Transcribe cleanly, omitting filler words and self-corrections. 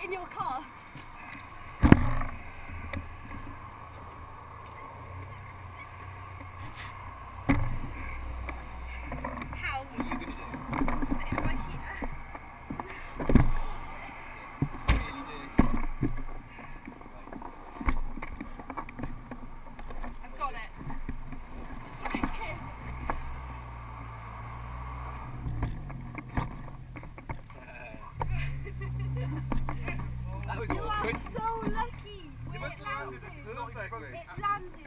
In your car. How? What are you going to do? Put it right here. Really dirty. I've got it. That was You are awkward. so lucky. You must have landed it perfectly. It landed.